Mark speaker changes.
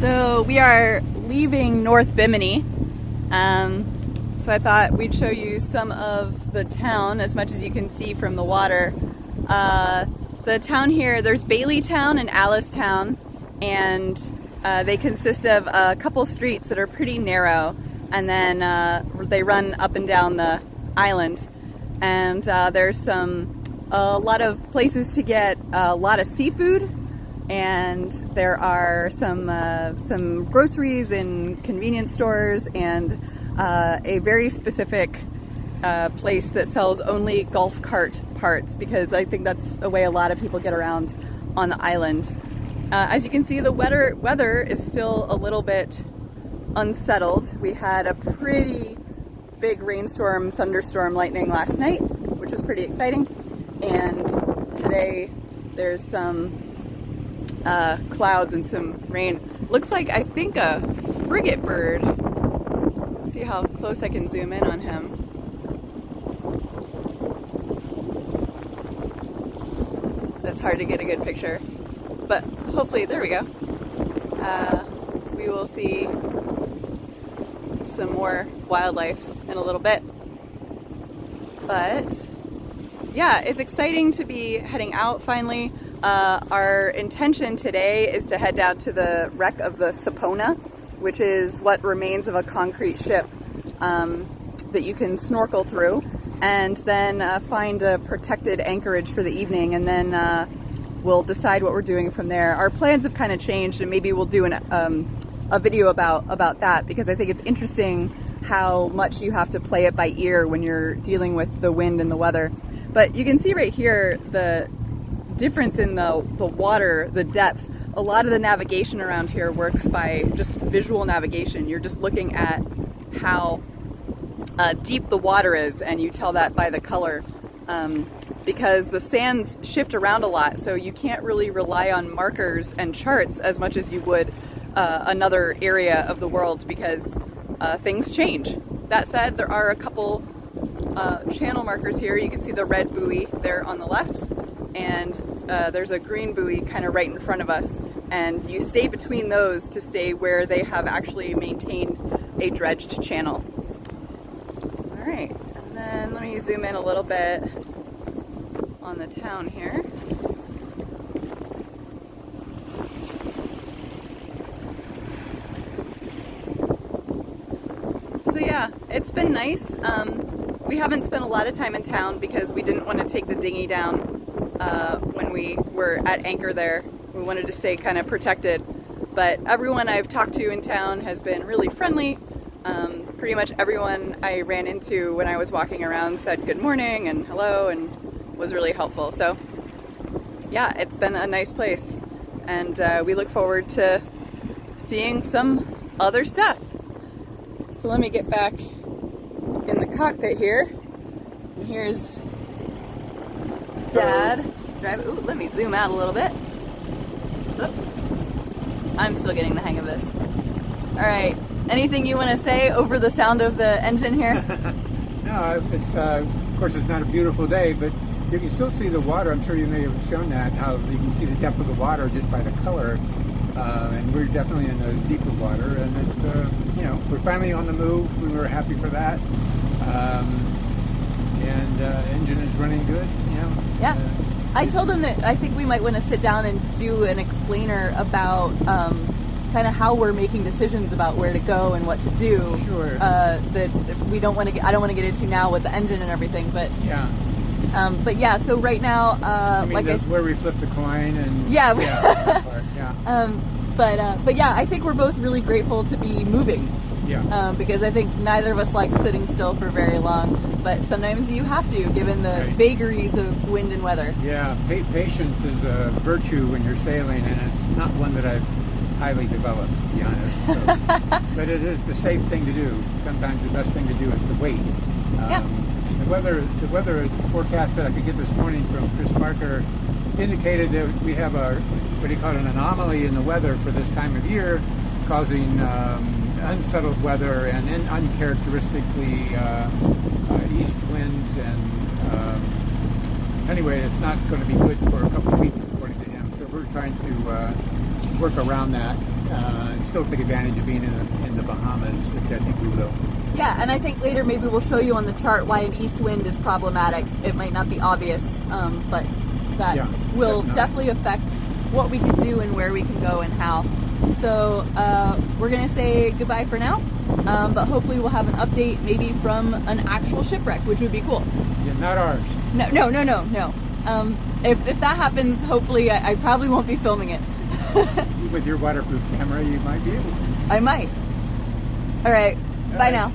Speaker 1: So we are leaving North Bimini, so I thought we'd show you some of the town as much as you can see from the water. The town here, there's Baileytown and Alice-town, and they consist of a couple streets that are pretty narrow, and then they run up and down the island. And there's a lot of places to get a lot of seafood, and there are some groceries and convenience stores, and a very specific place that sells only golf cart parts, because I think that's the way a lot of people get around on the island. As you can see, the weather is still a little bit unsettled. We had a pretty big rainstorm, thunderstorm, lightning last night, which was pretty exciting. And today there's some clouds and some rain. Looks like, I think, a frigate bird. See how close I can zoom in on him. It's hard to get a good picture, but hopefully, there we go. We will see some more wildlife in a little bit. But yeah, it's exciting to be heading out finally. Our intention today is to head down to the wreck of the Sapona, which is what remains of a concrete ship that you can snorkel through, and then find a protected anchorage for the evening, and then we'll decide what we're doing from there. Our plans have kind of changed, and maybe we'll do a video about that, because I think it's interesting how much you have to play it by ear when you're dealing with the wind and the weather. But you can see right here the difference in the water, the depth. A lot of the navigation around here works by just visual navigation. You're just looking at how deep the water is, and you tell that by the color, because the sands shift around a lot, so you can't really rely on markers and charts as much as you would another area of the world, because things change. That said, there are a couple channel markers here. You can see the red buoy there on the left, and there's a green buoy kind of right in front of us, and you stay between those to stay where they have actually maintained a dredged channel. Alright, and then let me zoom in a little bit on the town here. So yeah, it's been nice. We haven't spent a lot of time in town because we didn't want to take the dinghy down when we were at anchor there. We wanted to stay kind of protected. But everyone I've talked to in town has been really friendly. Pretty much everyone I ran into when I was walking around said good morning and hello, and was really helpful. So yeah, it's been a nice place, and we look forward to seeing some other stuff. So let me get back in the cockpit here. And here's Dad driving. Ooh, let me zoom out a little bit. Oop. I'm still getting the hang of this. All right. Anything you want to say over the sound of the engine here?
Speaker 2: No, it's of course it's not a beautiful day, but you can still see the water. I'm sure you may have shown that, how you can see the depth of the water just by the color. And we're definitely in the deeper water, and it's we're finally on the move. We were happy for that, and engine is running good.
Speaker 1: Yeah. I told him that I think we might want to sit down and do an explainer about kind of how we're making decisions about where to go and what to do.
Speaker 2: Sure.
Speaker 1: That we don't want to. I don't want to get into now with the engine and everything, but
Speaker 2: yeah.
Speaker 1: But yeah, so right now,
Speaker 2: where we flip the coin and
Speaker 1: yeah. But yeah, I think we're both really grateful to be moving.
Speaker 2: Yeah.
Speaker 1: Because I think neither of us like sitting still for very long, but sometimes you have to, given the vagaries of wind and weather.
Speaker 2: Yeah, patience is a virtue when you're sailing, and it's not one that I've highly developed, to be honest. So, but it is the safe thing to do. Sometimes the best thing to do is to wait. The weather forecast that I could get this morning from Chris Parker indicated that we have what do you call it, an anomaly in the weather for this time of year, causing unsettled weather and uncharacteristically east winds, and anyway, it's not going to be good for a couple of weeks according to him. So we're trying to work around that, still take advantage of being in the Bahamas, which I think we will.
Speaker 1: Yeah, and I think later maybe we'll show you on the chart why an east wind is problematic. It might not be obvious, but that will definitely affect what we can do and where we can go and how. So we're going to say goodbye for now, but hopefully we'll have an update maybe from an actual shipwreck, which would be cool.
Speaker 2: Yeah, not ours.
Speaker 1: No. If that happens, hopefully I probably won't be filming it.
Speaker 2: With your waterproof camera, you might be able to.
Speaker 1: I might. All right. Bye now.